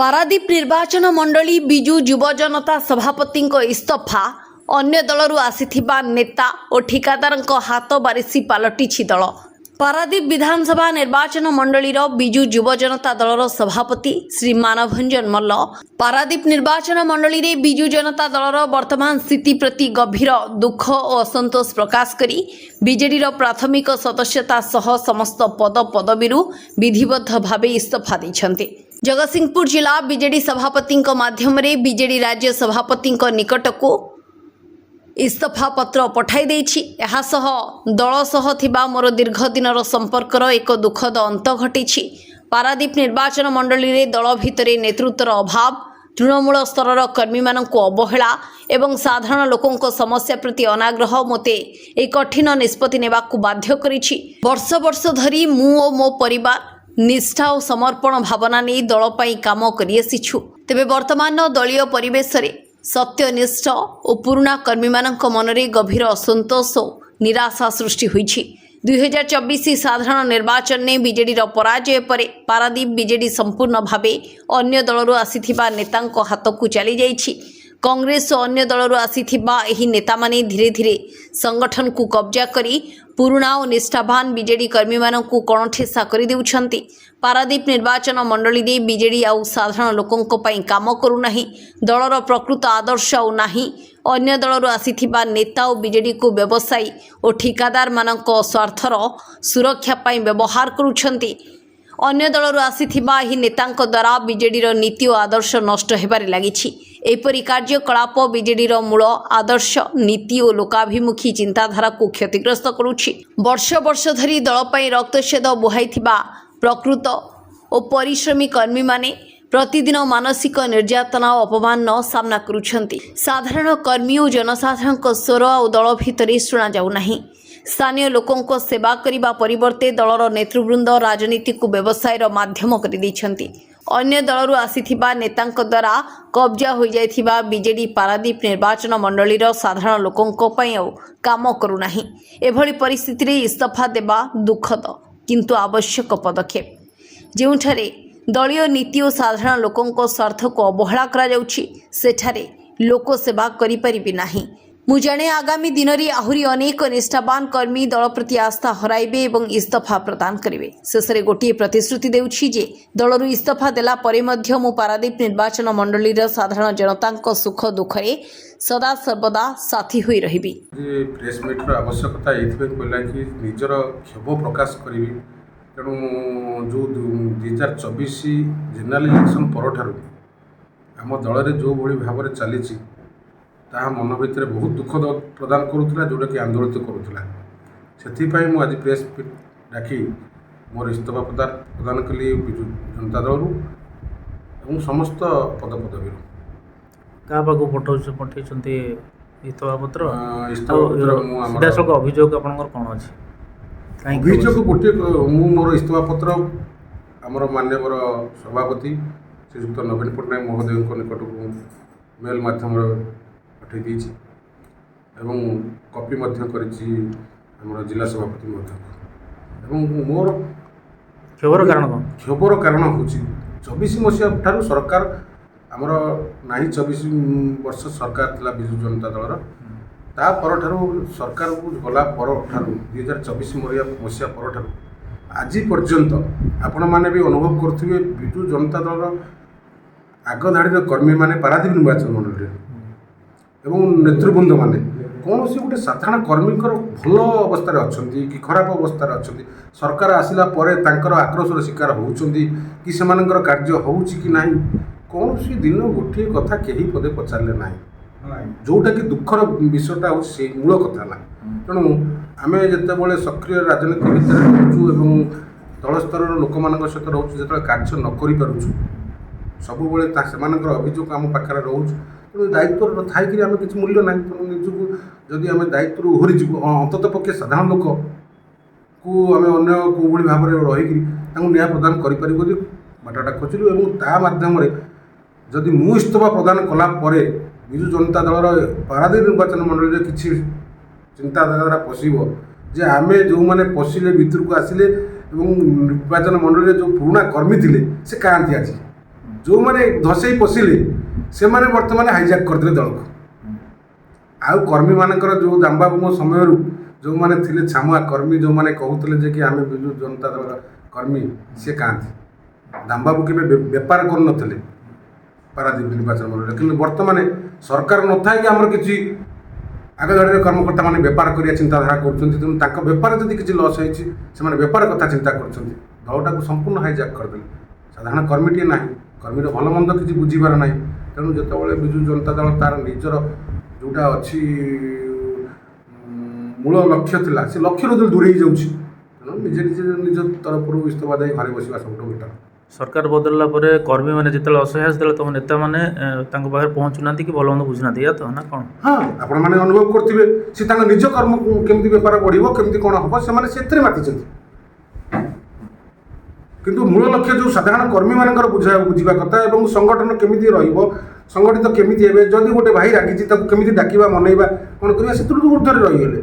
पारादीप निर्वाचन मंडली बिजु युव जनता सभापति इस्तफा अन्य दलरू आसीथिबा नेता और ठिकादार हाथ बारिशी पलटि दल। पारादीप विधानसभा निर्वाचन मंडलीर बिजु युव जनता दलर सभापति श्री मानभंजन मल्ल पारादीप निर्वाचन मंडली रे बिजु जनता दलर वर्तमान स्थिति प्रति गभीर दुख और असंतोष प्रकाश करी बीजेडी प्राथमिक सदस्यता सह समस्त पद पदवीरू विधिबद्ध भावे इस्तफा दैछन्ते। जगतसिंहपुर जिला बीजेडी सभापति माध्यम रे बीजेडी राज्य सभापति निकटको इस्तफा पत्र पठाई देछि। एहा सह दल सह थिबा मोर दीर्घ दिनर संपर्कर एक दुखद अंत घटिछि। पारादीप निर्वाचन मंडली रे दल भितरे नेतृत्वर अभाव, तृणमूल स्तर कर्मी मानक अवहेला एवं साधारण लोकों समस्या प्रति अनाग्रह मते एक कठिन निष्पत्ति नेबाकू बाध्य करिछि। वर्ष वर्ष धरी मु ओ मो परिवार निष्ठा और समर्पण भावना नहीं दल पाई काम करि आसिछु। तेबे वर्तमान दलीय परिवेश रे सत्यनिष्ठ और पुराना कर्मी मानक मनरे गभीर असंतोष और निराशा सृष्टि होइछि। 2024 साधारण निर्वाचन ने बीजेडी पराजय पर पारादीप बीजेडी संपूर्ण भावे अन्य दलरू आसीथिबा नेतांको हाथकू चली जाइछि। कांग्रेस और अन्य दलरू आसीथिबा एही नेता माने धीरे धीरे संगठन को कब्जा करी पुराना और निष्ठावान बीजेडी कर्मी मानकू कणठेसा करि देउछन्ति। पारादीप निर्वाचन मंडली रे बीजेडी आउ साधारण लोकों पई काम करू नाही, दलर प्रकृत आदर्श आउ नाही। अन्य दलरू आसीथिबा नेता और बीजेडी को व्यवसायी और ठिकादार मानक स्वार्थर सुरक्षा पई व्यवहार करूछन्ति। अन्य दलरू आसीथिबा एही नेतांक द्वारा बीजेडी नीति और आदर्श नष्ट हेबारे लागिछि। एपरि कार्यकलाप बीजेडी मूल आदर्श नीति और लोकाभिमुखी चिंताधारा को क्षतिग्रस्त करुछि। वर्ष वर्ष धरी दल पई रक्तछेद बोहाइथिबा प्रकृत और परिश्रमी कर्मी माने प्रतिदिन मानसिक निर्यातना और अपमान सामना करुछन्ति। साधारण कर्मी और जनसाधारण स्वर और दल भितर शुणा जाऊ नाही। स्थानीय लोकों को सेवा करिबा परिवर्ते दलर नेतृवृंद राजनीति को व्यवसायर माध्यम कर दैछन्ति। अन्य दलरू आसीथिबा नेतांक द्वारा कब्जा हो जाइथिबा बीजेडी पारादीप निर्वाचन मंडलीर साधारण लोकों पई काम करू नाही। एभली परिस्थिति रे इस्तफा देबा दुखद किंतु आवश्यक पदक्षेप। जेउठारे दलीय नीति और साधारण लोकों स्वार्थ को अवहेला करा जाउछि सेठारे लोक सेवा करि परिबि नाही। मु जाने आगामी दिन रे आहुरी अनेक निष्ठावान कर्मी दल प्रति आस्था हराइबे एवं इस्तफा प्रदान करिवे। शेषरे गोटिए प्रतिश्रुति देउछि जे दलरू इस्तफा देला परे मध्य मु पारादीप निर्वाचन मंडलीर साधारण जनतांक सुख दुखरे सदा सर्वदा साथी होई रहिबी। प्रेस मीटर आवश्यकता एथि पइला कि निजर क्षोभ प्रकाश करिवि। तेणु जो 2024 जनरल इलेक्शन परठारु आम दल रे जो भली भाव में चली ताहा मन भितर बहुत दुखद प्रदान करुला, जोटा कि आंदोलित करुला। से आज प्रेस डाकी मोर इस्तफा प्रदान कली बिजु जनता दलरू और समस्त पद पदवी क्या पठे इस्तफा पत्र सीधासख अभियोग आपंकर कौन अच्छे अभियोग गोटे मोर इस्तफा पत्र आमर मान्यवर सभापति श्रीजुक्त नवीन पट्टनायक महोदय निकट को मेल माध्यम पठे दी एवं कॉपी कर जिला सभापति मोर क्षोभर कारण कौन? क्षोभर कारण हूँ 24 मसीहा ठारू सरकार आमर ना 24 वर्ष सरकार थिला बिजु जनता दलर ता पर ठारू सरकार को गला पर ठारू 2024 मसीहा पर ठारू आज पर्यंत आपण माने भी अनुभव करथिबे बिजु जनता दलर आग धाड़ी कर्मी माने पारादीप निर्वाचन मंडल एवं नेतृवृंद माने कौन सी गोटे साधारण कर्मी भल अवस्था अच्छा कि खराब अवस्था अच्छा सरकार आसला आक्रोशर शिकार होती कि से कार्य हो कि ना कौन सी दिन गोटे कथा कहीं पदे पचारे ना जोटा कि दुखर विषयटा हूँ से मूल कथा ना। तेणु आम जिते सक्रिय राजनीति भितर रोचु तल स्तर लोक मान सहित रोचु जो कार्य न करूँ सब से अभियोग आम पाखे रोच तेणु दायित्व थी आम किसी मूल्य ना। तेणु निजक जदि आम दायित्व ओहरीजु अंतत पक्षे साधारण लोक को आम अन्य कौली भाव में रहीकि न्याय प्रदान कर बाटाटा खोजिलु और ता मध्यम जदि मु इस्तफा प्रदान कलापर बिजु जनता दलर पारादीप निर्वाचन मंडल में किसी चिंताधारा पशिब जे आम जो मैंने पशिले भितर को आसिले निर्वाचन मंडल में जो पुराना कर्मी थे से कहाँती आज ଯେଉଁମାନେ ଧସେଇ ପଶିଲେ ସେମାନେ ବର୍ତ୍ତମାନ ହାଇଜାକ୍ କରିଦେଲେ ଦଳକୁ। ଆଉ କର୍ମୀମାନଙ୍କର ଯେଉଁ ଦାମବାବୁଙ୍କ ସମୟରୁ ଯେଉଁମାନେ ଥିଲେ ଛାମୁଆ କର୍ମୀ, ଯେଉଁମାନେ କହୁଥିଲେ ଯେ କି ଆମେ ବିଜୁ ଜନତା ଦଳର କର୍ମୀ, ସିଏ କାହାନ୍ତି? ଦାମବାବୁ କେବେ ବେପାର କରୁନଥିଲେ ପାରାଦୀପ ନିର୍ବାଚନ ମଣ୍ଡଳୀରେ, କିନ୍ତୁ ବର୍ତ୍ତମାନ ସରକାର ନଥାଇକି ଆମର କିଛି ଆଗଧାଡ଼ିରେ କର୍ମକର୍ତ୍ତାମାନେ ବେପାର କରିବା ଚିନ୍ତାଧାରା କରୁଛନ୍ତି। ତେଣୁ ତାଙ୍କ ବେପାର ଯଦି କିଛି ଲସ୍ ହେଇଛି, ସେମାନେ ବେପାର କଥା ଚିନ୍ତା କରୁଛନ୍ତି। ଦଳଟାକୁ ସମ୍ପୂର୍ଣ୍ଣ ହାଇଜାକ୍ କରିଦେଲେ। ସାଧାରଣ କର୍ମୀଟିଏ ନାହିଁ, କର୍ମୀର ଭଲ ମନ୍ଦ କିଛି ବୁଝିବାର ନାହିଁ। ତେଣୁ ଯେତେବେଳେ ବିଜୁ ଜନତା ଦଳ ତାର ନିଜର ଯେଉଁଟା ଅଛି ମୂଳ ଲକ୍ଷ୍ୟ ଥିଲା, ସେ ଲକ୍ଷ୍ୟରୁ ଯଦି ଦୂରେଇ ଯାଉଛି, ତେଣୁ ନିଜେ ନିଜ ତରଫରୁ ଇସ୍ତଫା ଦେଇ ଘରେ ବସିବା ସବୁଠୁ ବେଟର। ସରକାର ବଦଳିଲା ପରେ କର୍ମୀମାନେ ଯେତେବେଳେ ଅସହାୟ, ସେତେବେଳେ ତୁମ ନେତାମାନେ ତାଙ୍କ ପାଖରେ ପହଞ୍ଚୁନାହାନ୍ତି କି ଭଲ ମନ୍ଦ ବୁଝୁନାହାନ୍ତି, ଏଇଆ ତ ନା କ'ଣ? ହଁ, ଆପଣମାନେ ଅନୁଭବ କରୁଥିବେ ସେ ତାଙ୍କ ନିଜ କର୍ମ କେମିତି ବେପାର ବଢ଼ିବ, କେମିତି କ'ଣ ହେବ, ସେମାନେ ସେଥିରେ ମାତିଛନ୍ତି। କିନ୍ତୁ ମୂଳ ଲକ୍ଷ୍ୟ ଯେଉଁ ସାଧାରଣ କର୍ମୀମାନଙ୍କର ବୁଝିବା କଥା ଏବଂ ସଂଗଠନ କେମିତି ରହିବ, ସଂଗଠିତ କେମିତି ହେବେ, ଯଦି ଗୋଟେ ଭାଇ ରାଗିଛି ତାକୁ କେମିତି ଡାକିବା, ମନେଇବା, କ'ଣ କରିବା, ସେଥିରୁ ଉର୍ଦ୍ଧ୍ୱରେ ରହିଗଲେ।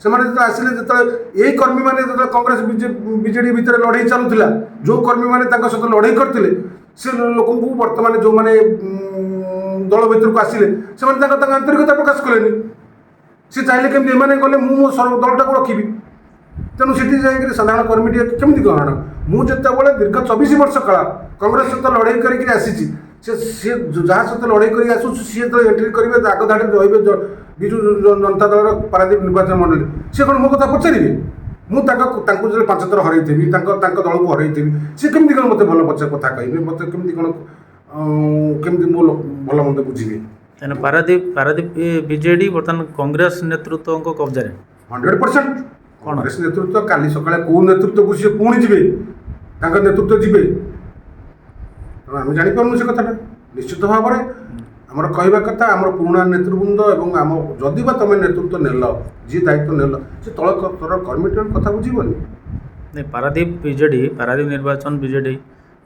ସେମାନେ ଯେତେବେଳେ ଆସିଲେ, ଯେତେବେଳେ ଏଇ କର୍ମୀମାନେ ଯେତେବେଳେ କଂଗ୍ରେସ ବିଜେଡି ଭିତରେ ଲଢ଼େଇ ଚାଲୁଥିଲା, ଯେଉଁ କର୍ମୀମାନେ ତାଙ୍କ ସହିତ ଲଢ଼େଇ କରିଥିଲେ, ସେ ଲୋକଙ୍କୁ ବର୍ତ୍ତମାନ ଯେଉଁମାନେ ଦଳ ଭିତରକୁ ଆସିଲେ, ସେମାନେ ତାଙ୍କ ଆନ୍ତରିକତା ପ୍ରକାଶ କଲେନି। ସେ ଚାହିଁଲେ କେମିତି ଏମାନେ ଗଲେ ମୁଁ ମୋ ଦଳଟାକୁ ରଖିବି। ତେଣୁ ସେଠି ଯାଇକରି ସାଧାରଣ କର୍ମୀଟିଏ କେମିତି ଗ୍ରହଣ? ମୁଁ ଯେତେବେଳେ ଦୀର୍ଘ 24 ବର୍ଷ କାଳ କଂଗ୍ରେସ ସହିତ ଲଢ଼େଇ କରିକି ଆସିଛି, ସିଏ ଯାହା ସହିତ ଲଢ଼େଇ କରି ଆସୁଛି, ସିଏ ଯେତେବେଳେ ଏଣ୍ଟ୍ରି କରିବେ, ଆଗ ଧାଡ଼ିରେ ରହିବେ ବିଜୁ ଜନତା ଦଳର ପାରାଦୀପ ନିର୍ବାଚନ ମଣ୍ଡଳୀ, ସେ କ'ଣ ମୋ କଥା ପଚାରିବେ? ମୁଁ ତାଙ୍କୁ ଯେତେବେଳେ 5 ଥର ହରେଇଥିବି, ତାଙ୍କ ଦଳକୁ ହରେଇଥିବି, ସେ କେମିତି କ'ଣ ମୋତେ ଭଲ କଥା କହିବେ, ମୋତେ କେମିତି କ'ଣ କେମିତି ମୋ ଭଲ ମନ୍ଦ ବୁଝିବେ? ତାହେଲେ ପାରାଦୀପ ବିଜେଡି ବର୍ତ୍ତମାନ କଂଗ୍ରେସ ନେତୃତ୍ୱଙ୍କ କବ୍ଜାରେ 100%। କଂଗ୍ରେସ ନେତୃତ୍ୱ କାଲି ସକାଳେ କେଉଁ ନେତୃତ୍ୱକୁ ସିଏ ପୁଣି ଯିବେ, ତାଙ୍କ ନେତୃତ୍ୱ ଯିବେ, ତେଣୁ ଆମେ ଜାଣିପାରୁନୁ ସେ କଥାଟା। ନିଶ୍ଚିତ ଭାବରେ ଆମର କହିବା କଥା, ଆମର ପୁରୁଣା ନେତୃବୃନ୍ଦ ଏବଂ ଆମ ଯଦି ବା ତୁମେ ନେତୃତ୍ୱ ନେଲ, ଯିଏ ଦାୟିତ୍ୱ ନେଲ, ସେ ତଳ କର୍ମୀଟିର କଥା ବୁଝିବନି। ନାଇଁ, ପାରାଦୀପ ନିର୍ବାଚନ ବିଜେଡି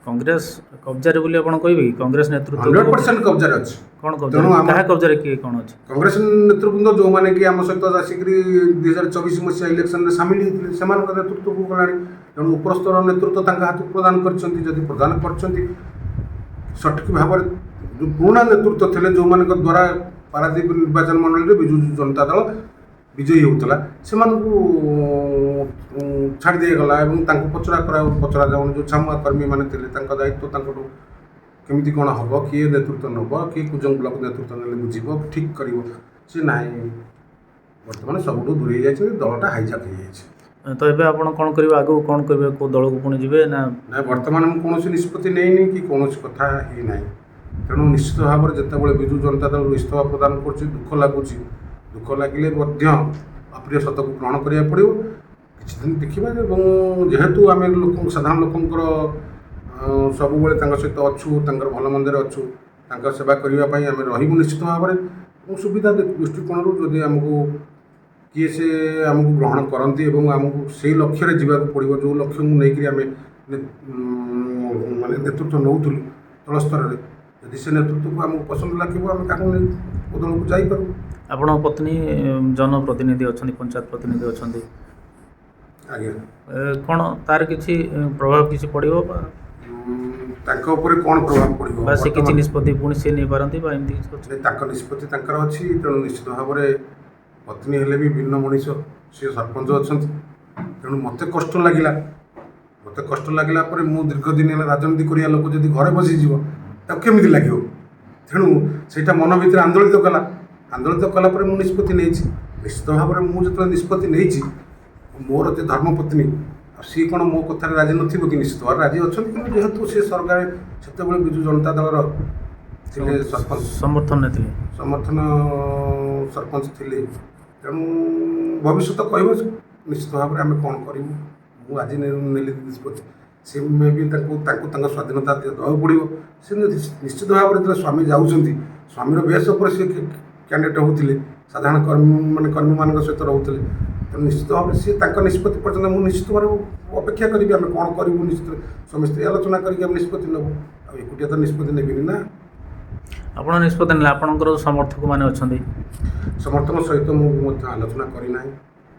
କଂଗ୍ରେସ କବ୍ଜାରେ ବୋଲି ଆପଣ କହିବେ କି? କଂଗ୍ରେସ ନେତୃତ୍ୱ 100% କବ୍ଜାରେ ଅଛି। କ'ଣ କବ୍ଜାରେ? କାହା କବ୍ଜାରେ କିଏ କ'ଣ ଅଛି? କଂଗ୍ରେସ ନେତୃବୃନ୍ଦ ଯେଉଁମାନେ କି ଆମ ସହିତ ଆସିକରି 2024 ମସିହା ଇଲେକ୍ସନରେ ସାମିଲ ହୋଇଥିଲେ, ସେମାନଙ୍କ ନେତୃତ୍ୱକୁ ଗଲାଣି। ତେଣୁ ଉପରସ୍ତର ନେତୃତ୍ୱ ତାଙ୍କ ହାତକୁ ପ୍ରଦାନ କରିଛନ୍ତି। ଯଦି ପ୍ରଦାନ କରିଛନ୍ତି, ସଠିକ୍ ଭାବରେ ଯେଉଁ ପୁରୁଣା ନେତୃତ୍ୱ ଥିଲେ, ଯେଉଁମାନଙ୍କ ଦ୍ୱାରା ପାରାଦୀପ ନିର୍ବାଚନ ମଣ୍ଡଳୀରେ ବିଜୁ ଜନତା ଦଳ ବିଜୟୀ ହେଉଥିଲା, ସେମାନଙ୍କୁ ଛାଡ଼ି ଦିଆଗଲା ଏବଂ ତାଙ୍କୁ ପଚରା ଯାଉନି। ଯେଉଁ ଛାମୁଆ କର୍ମୀମାନେ ଥିଲେ, ତାଙ୍କ ଦାୟିତ୍ୱ ତାଙ୍କଠୁ କେମିତି କ'ଣ ହେବ, କିଏ ନେତୃତ୍ୱ ନେବ, କିଏ କୁଜଙ୍ଗ ବ୍ଲକ ନେତୃତ୍ୱ ନେଲେ ବୁଝିବ, ଠିକ୍ କରିବ, ସେ ନାହିଁ। ବର୍ତ୍ତମାନ ସବୁଠୁ ଦୂରେଇ ଯାଇଛନ୍ତି, ଦଳଟା ହାଇଜାକ୍ ହେଇଯାଇଛି। ତ ଏବେ ଆପଣ କ'ଣ କରିବେ? ଆଗକୁ କ'ଣ କରିବେ? କେଉଁ ଦଳକୁ ପୁଣି ଯିବେ ନା? ନାଇଁ, ବର୍ତ୍ତମାନ ମୁଁ କୌଣସି ନିଷ୍ପତ୍ତି ନେଇନି କି କୌଣସି କଥା ହେଇନାହିଁ। ତେଣୁ ନିଶ୍ଚିତ ଭାବରେ ଯେତେବେଳେ ବିଜୁ ଜନତା ଦଳରୁ ଇସ୍ତଫା ପ୍ରଦାନ କରୁଛି, ଦୁଃଖ ଲାଗୁଛି। ଦୁଃଖ ଲାଗିଲେ ମଧ୍ୟ ଅପ୍ରିୟ ସତକୁ ଗ୍ରହଣ କରିବାକୁ ପଡ଼ିବ। କିଛି ଦିନ ଦେଖିବା, ଏବଂ ଯେହେତୁ ଆମେ ସାଧାରଣ ଲୋକଙ୍କର ସବୁବେଳେ ତାଙ୍କ ସହିତ ଅଛୁ, ତାଙ୍କର ଭଲ ମନ୍ଦରେ ଅଛୁ, ତାଙ୍କ ସେବା କରିବା ପାଇଁ ଆମେ ରହିବୁ ନିଶ୍ଚିତ ଭାବରେ। ଏବଂ ସୁବିଧା ଦୃଷ୍ଟିକୋଣରୁ ଯଦି ଆମକୁ କିଏ ସେ ଆମକୁ ଗ୍ରହଣ କରନ୍ତି ଏବଂ ଆମକୁ ସେଇ ଲକ୍ଷ୍ୟରେ ଯିବାକୁ ପଡ଼ିବ, ଯେଉଁ ଲକ୍ଷ୍ୟକୁ ନେଇକରି ଆମେ ମାନେ ନେତୃତ୍ୱ ନେଉଥିଲୁ ତଳ ସ୍ତରରେ, ଯଦି ସେ ନେତୃତ୍ୱକୁ ଆମକୁ ପସନ୍ଦ ଲାଗିବ, ଆମେ କାହାକୁ ନେଇ ଦଳକୁ ଯାଇପାରୁ। ଆପଣଙ୍କ ପତ୍ନୀ ଜନପ୍ରତିନିଧି ଅଛନ୍ତି, ପଞ୍ଚାୟତ ପ୍ରତିନିଧି ଅଛନ୍ତି, ଆଜ୍ଞା, କ'ଣ ତାର କିଛି ପ୍ରଭାବ କିଛି ପଡ଼ିବ ବା ତାଙ୍କ ଉପରେ କ'ଣ ପ୍ରଭାବ ପଡ଼ିବ? ବା ସେ କିଛି ନିଷ୍ପତ୍ତି ପୁଣି ସେ ନେଇପାରନ୍ତି ବା ଏମିତି କିଛି ଅଛି? ତାଙ୍କ ନିଷ୍ପତ୍ତି ତାଙ୍କର ଅଛି। ତେଣୁ ନିଶ୍ଚିତ ଭାବରେ ପତ୍ନୀ ହେଲେ ବି ଭିନ୍ନ ମଣିଷ, ସେ ସରପଞ୍ଚ ଅଛନ୍ତି। ତେଣୁ ମୋତେ କଷ୍ଟ ଲାଗିଲା ପରେ ମୁଁ ଦୀର୍ଘ ଦିନ ହେଲା ରାଜନୀତି କରିବା ଲୋକ ଯଦି ଘରେ ବସିଯିବ, ତାକୁ କେମିତି ଲାଗିବ? ତେଣୁ ସେଇଟା ମନ ଭିତରେ ଆନ୍ଦୋଳିତ କଲା ପରେ ମୁଁ ନିଷ୍ପତ୍ତି ନେଇଛି। ନିଶ୍ଚିତ ଭାବରେ ମୁଁ ଯେତେବେଳେ ନିଷ୍ପତ୍ତି ନେଇଛି, ମୋର ଯେ ଧର୍ମପତ୍ନୀ, ଆଉ ସିଏ କ'ଣ ମୋ କଥାରେ ରାଜି ନଥିବ କି? ନିଶ୍ଚିତ ଭାବରେ ରାଜି ଅଛନ୍ତି। କିନ୍ତୁ ଯେହେତୁ ସେ ସରକାର ସେତେବେଳେ ବିଜୁ ଜନତା ଦଳର ଥିଲେ, ସମର୍ଥନ ସରପଞ୍ଚ ଥିଲେ, ତେଣୁ ଭବିଷ୍ୟତ କହିବ ନିଶ୍ଚିତ ଭାବରେ ଆମେ କ'ଣ କରିବୁ। ମୁଁ ଆଜି ନେଲି ନିଷ୍ପତ୍ତି, ସେ ବି ତାଙ୍କୁ ତାଙ୍କ ସ୍ୱାଧୀନତା ଦେବାକୁ ପଡ଼ିବ। ସେ ନିଶ୍ଚିତ ଭାବରେ ଯେତେବେଳେ ସ୍ୱାମୀ ଯାଉଛନ୍ତି, ସ୍ୱାମୀର ବେଶ ଉପରେ ସେ କ୍ୟାଣ୍ଡିଡେଟ୍ ହେଉଥିଲେ, ସାଧାରଣ କର୍ମୀମାନଙ୍କ ସହିତ ରହୁଥିଲେ। ତେଣୁ ନିଶ୍ଚିତ ଭାବରେ ସେ ତାଙ୍କ ନିଷ୍ପତ୍ତି ପର୍ଯ୍ୟନ୍ତ ମୁଁ ନିଶ୍ଚିତ ଭାବରେ ଅପେକ୍ଷା କରିବି। ଆମେ କ'ଣ କରିବୁ, ନିଶ୍ଚିତ ସମସ୍ତେ ଆଲୋଚନା କରିକି ଆମେ ନିଷ୍ପତ୍ତି ନେବୁ। ଆଉ ଏକୁଟିଆ ତ ନିଷ୍ପତ୍ତି ନେବିନି ନା। ଆପଣ ନିଷ୍ପତ୍ତି ନେଲେ ଆପଣଙ୍କର ସମର୍ଥକମାନେ ଅଛନ୍ତି, ସମର୍ଥନ ସହିତ ମୁଁ ମଧ୍ୟ ଆଲୋଚନା କରିନାହିଁ।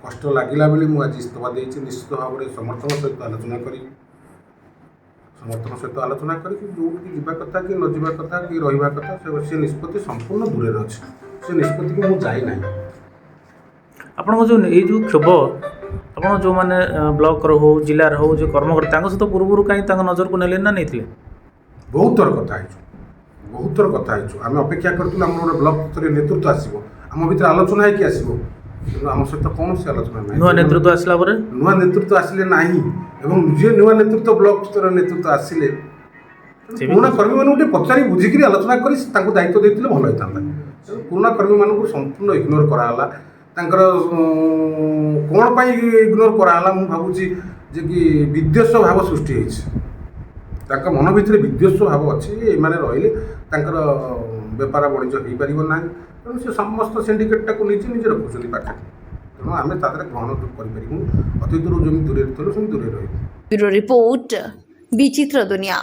କଷ୍ଟ ଲାଗିଲା ବୋଲି ମୁଁ ଆଜି ଇସ୍ତଫା ଦେଇଛି। ନିଶ୍ଚିତ ଭାବରେ ସମର୍ଥନ ସହିତ ଆଲୋଚନା କରିବି। समर्थन सहित आलोचना करके जोटिक जीवा कथा कि न जीवा कथा कि रहा कथा से निष्पत्ति संपूर्ण दूर अच्छे से निष्पत्ति को मुझे जाई ना आपन जो ये जो क्षोभ आपन जो माने ब्लॉक रो हो जिला रो हो जो कर्मकर्ता सहित पूर्व कहीं नजर को नेले ना नहीं बहुत थर कथा बहुत थर कथा आम अपेक्षा करूँ आम गोटे ब्लक स्तर नेतृत्व आसो आम भर आलोचना होगी आसो कि आम सहित कौन से आलोचना ना नुआ नेतृत्व आसला परे नुआ नेतृत्व आसिले नहीं एवं जे नुआ नेतृत्व ब्लक स्तर नेतृत्व आसिले पुराणा कर्मी मान पचारि बुझिकी आलोचना कर दायित्व देते भल होता पुराणा कर्मी मान संपूर्ण इग्नोर कराला कौन पर इग्नोर कराला मुझे भावुची जे कि विद्वेष भाव सृष्टि होती मन भितर विद्वेष भाव अच्छी ये रही बेपार वाणिज्य हो पार ना तेणु से समस्त सिंडिकेटा को निजे निजे रखुच्च पाखे तेणु आम ग्रहण करूँ अतीत जमी दूर थी दूर रही ब्यूरो रिपोर्ट विचित्र दुनिया।